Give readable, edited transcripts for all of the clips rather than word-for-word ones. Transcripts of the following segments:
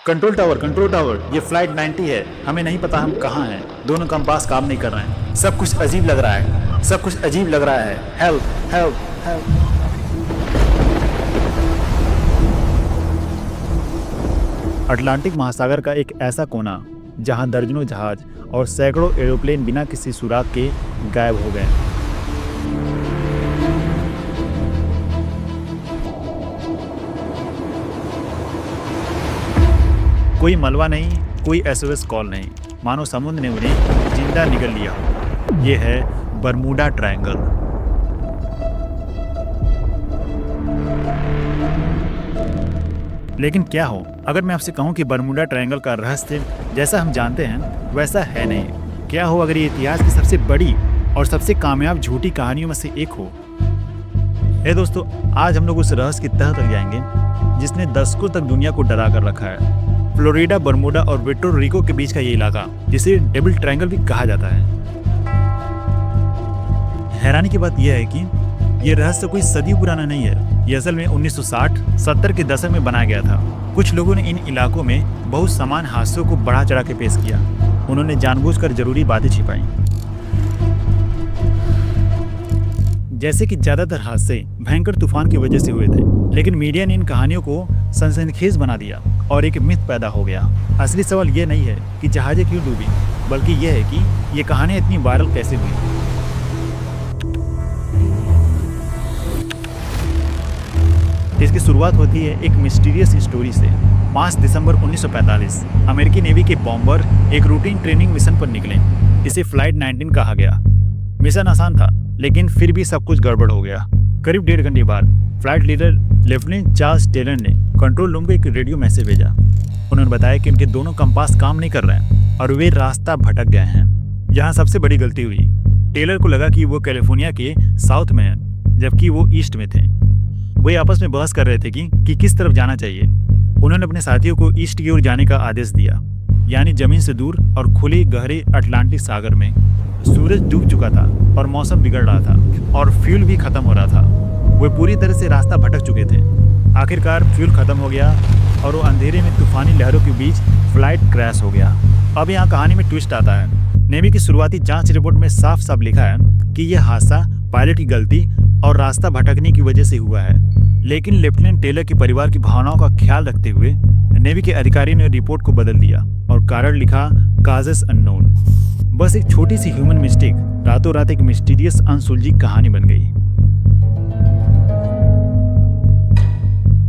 Control tower, ये flight 90 है। हमें नहीं पता हम कहाँ हैं। दोनों कंपास काम नहीं कर रहे हैं। सब कुछ अजीब लग रहा है, सब कुछ अजीब लग रहा है। Help help help. अटलांटिक महासागर का एक ऐसा कोना जहां दर्जनों जहाज और सैकड़ों एरोप्लेन बिना किसी सुराग के गायब हो गए। कोई मलबा नहीं, कोई एसओएस कॉल नहीं, मानो समुद्र ने उन्हें जिंदा निगल लिया। ये है बरमूडा ट्रायंगल। लेकिन क्या हो अगर मैं आपसे कहूं कि बरमूडा ट्रायंगल का रहस्य जैसा हम जानते हैं वैसा है नहीं? क्या हो अगर ये इतिहास की सबसे बड़ी और सबसे कामयाब झूठी कहानियों में से एक हो? दोस्तों, आज हम लोग उस रहस्य की तह तक जाएंगे जिसने दशकों तक दुनिया को डरा कर रखा है। फ्लोरिडा, बरमूडा और पुर्टो रिको के बीच का ये इलाका, जिसे डेविल ट्रायंगल भी कहा जाता है। हैरानी की बात यह है कि ये रहस्य कोई सदी पुराना नहीं है। ये असल में 1960-70 के दशक में बनाया गया था। कुछ लोगों ने इन इलाकों में बहुत समान हादसों को बढ़ा चढ़ा के पेश किया। उन्होंने जानबूझकर जरूरी बातें छिपाई, जैसे कि ज्यादातर हादसे भयंकर तूफान की वजह से हुए थे। लेकिन मीडिया ने इन कहानियों को सनसनीखेज बना दिया और एक मिथ पैदा हो गया। असली सवाल यह नहीं है कि जहाजें क्यों डूबी, बल्कि यह है कि ये कहानियां इतनी वायरल कैसे हुई। इसकी शुरुआत होती है एक मिस्टीरियस स्टोरी से। 5 दिसंबर 1945 अमेरिकी नेवी के बॉम्बर एक रूटीन ट्रेनिंग मिशन पर निकले। इसे फ्लाइट 19 कहा गया। मिशन आसान था, लेकिन फिर भी सब कुछ गड़बड़ हो गया। करीब 1.5 घंटे बाद flight leader lieutenant Charles Taylor ने कंट्रोल रूम को एक रेडियो मैसेज भेजा। उन्होंने बताया कि उनके दोनों कंपास काम नहीं कर रहे हैं और वे रास्ता भटक गए हैं। यहाँ सबसे बड़ी गलती हुई। टेलर को लगा कि वो कैलिफोर्निया के साउथ में है, जबकि वो ईस्ट में थे। वे आपस में बहस कर रहे थे कि किस तरफ जाना चाहिए। उन्होंने अपने साथियों को ईस्ट की ओर जाने का आदेश दिया, यानी जमीन से दूर और खुले गहरे अटलांटिक सागर में। सूरज डूब चुका था और मौसम बिगड़ रहा था और फ्यूल भी खत्म हो रहा था। वे पूरी तरह से रास्ता भटक चुके थे। आखिरकार फ्यूल खत्म हो गया और वो अंधेरे में तूफानी लहरों के बीच फ्लाइट क्रैश हो गया। अब यहाँ कहानी में ट्विस्ट आता है। नेवी की शुरुआती जांच रिपोर्ट में साफ साफ लिखा है कि यह हादसा पायलट की गलती और रास्ता भटकने की वजह से हुआ है। लेकिन लेफ्टिनेंट टेलर के परिवार की भावनाओं का ख्याल रखते हुए नेवी के अधिकारी ने रिपोर्ट को बदल दिया और कारण लिखा काजेस अननोन। बस एक छोटी सी ह्यूमन मिस्टेक रातों रात एक मिस्टीरियस अनसुलझी कहानी बन गई।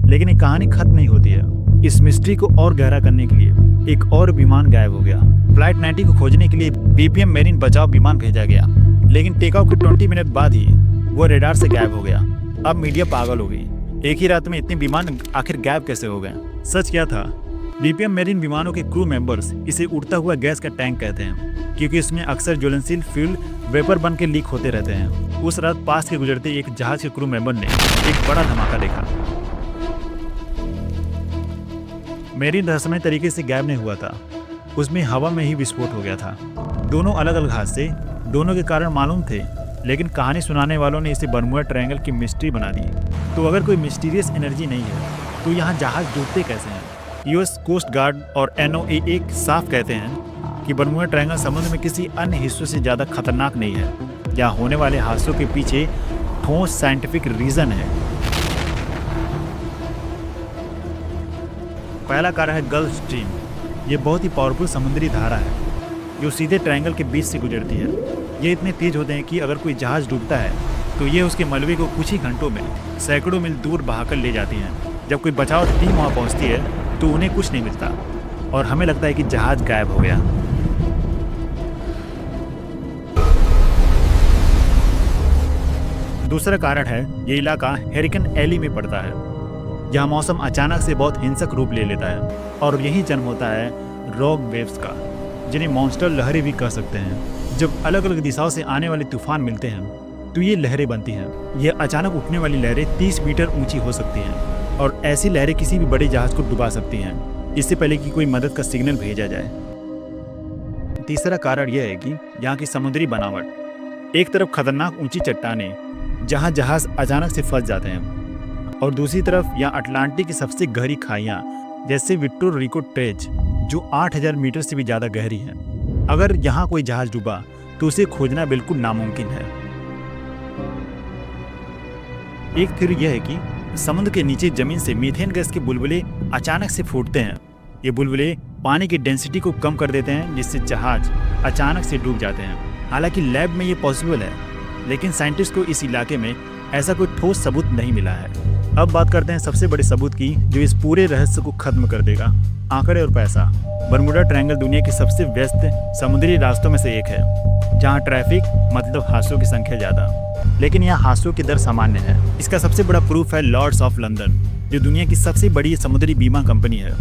लेकिन एक कहानी खत्म नहीं होती है। इस मिस्ट्री को और गहरा करने के लिए एक और विमान गायब हो गया। फ्लाइट 90 को खोजने के लिए बीपीएम मेरीन बचाव विमान भेजा गया, लेकिन टेक ऑफ के 20 मिनट बाद ही वो रेडार से गायब हो गया। अब मीडिया पागल हो गई। एक ही रात में इतने विमान आखिर गायब कैसे हो गए? सच क्या था? बीपीएम मेरीन विमानों के क्रू मेंबर्स इसे उड़ता हुआ गैस का टैंक कहते हैं, क्योंकि इसमें अक्सर ज्वलनशील फ्यूल वेपर बन के लीक होते रहते हैं। उस रात पास के गुजरते एक जहाज के क्रू मेंबर ने एक बड़ा धमाका देखा। मेरीन रहस्यमय तरीके से गायब नहीं हुआ था, उसमें हवा में ही विस्फोट हो गया था। दोनों अलग अलग हादसे, दोनों के कारण मालूम थे, लेकिन कहानी सुनाने वालों ने इसे बरमूडा ट्रायंगल की मिस्ट्री बना दी। तो अगर कोई मिस्टीरियस एनर्जी नहीं है तो यहाँ जहाज डूबते कैसे हैं? यूएस कोस्ट गार्ड और एनओए साफ कहते हैं कि बरमूडा ट्रायंगल समुद्र में किसी अन्य हिस्सों से ज़्यादा खतरनाक नहीं है। यहाँ होने वाले हादसों के पीछे ठोस साइंटिफिक रीज़न है। पहला कारण है गल्फ स्ट्रीम। ये बहुत ही पावरफुल समुद्री धारा है जो सीधे ट्रायंगल के बीच से गुजरती है। ये इतने तेज होते हैं कि अगर कोई जहाज डूबता है तो ये उसके मलबे को कुछ ही घंटों में सैकड़ों मील दूर बहाकर ले जाती हैं। जब कोई बचाव टीम वहाँ पहुँचती है तो उन्हें कुछ नहीं मिलता और हमें लगता है कि जहाज गायब हो गया। दूसरा कारण है ये इलाका हरिकेन एली में पड़ता है, जहाँ मौसम अचानक से बहुत हिंसक रूप ले लेता है और यही जन्म होता है रॉक वेव्स का, जिन्हें मॉन्स्टर लहरें भी कह सकते हैं। जब अलग अलग दिशाओं से आने वाले तूफान मिलते हैं तो ये लहरें बनती हैं। ये अचानक उठने वाली लहरें 30 मीटर ऊंची हो सकती हैं और ऐसी लहरें किसी भी बड़े जहाज को डुबा सकती हैं, इससे पहले कि कोई मदद का सिग्नल भेजा जाए। तीसरा कारण यह है कि यहाँ की समुद्री बनावट। एक तरफ खतरनाक ऊंची चट्टानें जहाँ जहाज अचानक से फंस जाते हैं और दूसरी तरफ यहाँ अटलांटिक की सबसे गहरी खाइयाँ जैसे विक्टोर रिको ट्रेज, जो 8000 मीटर से भी ज़्यादा गहरी है। अगर यहाँ कोई जहाज डूबा तो उसे खोजना बिल्कुल नामुमकिन है। एक थ्योरी यह है कि समुद्र के नीचे जमीन से मीथेन गैस के बुलबुले अचानक से फूटते हैं। ये बुलबुले पानी की डेंसिटी को कम कर देते हैं, जिससे जहाज अचानक से डूब जाते हैं। हालांकि लैब में ये पॉसिबल है, लेकिन साइंटिस्ट को इस इलाके में ऐसा कोई ठोस सबूत नहीं मिला है। अब बात करते हैं सबसे बड़े सबूत की, जो इस पूरे रहस्य को खत्म कर देगा। आंकड़े और पैसा। बरमूडा ट्रायंगल दुनिया के सबसे व्यस्त समुद्री रास्तों में से एक है, जहां ट्रैफिक मतलब हादसों की संख्या ज़्यादा, लेकिन यहाँ हादसों की दर सामान्य है। इसका सबसे बड़ा प्रूफ है लॉर्ड्स ऑफ लंदन, जो दुनिया की सबसे बड़ी समुद्री बीमा कंपनी है।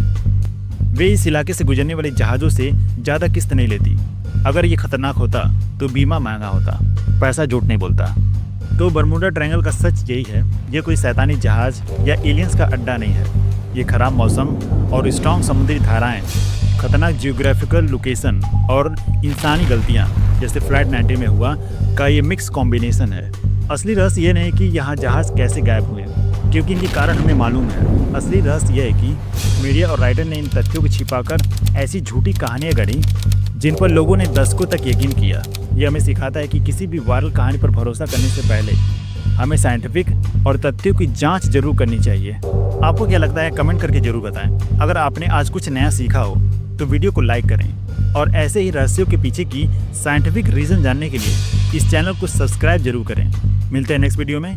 वे इस इलाके से गुजरने वाले जहाज़ों से ज़्यादा किस्त नहीं लेती। अगर ये खतरनाक होता तो बीमा महंगा होता, पैसा झूठ नहीं बोलता। तो बरमूडा ट्रायंगल का सच यही है, ये कोई शैतानी जहाज या एलियंस का अड्डा नहीं है। ये खराब मौसम और स्ट्रॉन्ग समुद्री धाराएं, खतरनाक जियोग्राफिकल लोकेशन और इंसानी गलतियां, जैसे फ्लाइट 19 में हुआ, का ये मिक्स कॉम्बिनेशन है। असली रहस्य ये नहीं कि यहाँ जहाज कैसे गायब हुए, क्योंकि इनके कारण हमें मालूम है। असली रहस्य यह है कि मीडिया और राइटर ने इन तथ्यों को छिपाकर ऐसी झूठी कहानियाँ गढ़ी जिन पर लोगों ने दशकों तक यकीन किया। यह हमें सिखाता है कि किसी भी वायरल कहानी पर भरोसा करने से पहले हमें साइंटिफिक और तथ्यों की जांच जरूर करनी चाहिए। आपको क्या लगता है, कमेंट करके जरूर बताएं। अगर आपने आज कुछ नया सीखा हो तो वीडियो को लाइक करें, और ऐसे ही रहस्यों के पीछे की साइंटिफिक रीज़न जानने के लिए इस चैनल को सब्सक्राइब जरूर करें। मिलते हैं नेक्स्ट वीडियो में।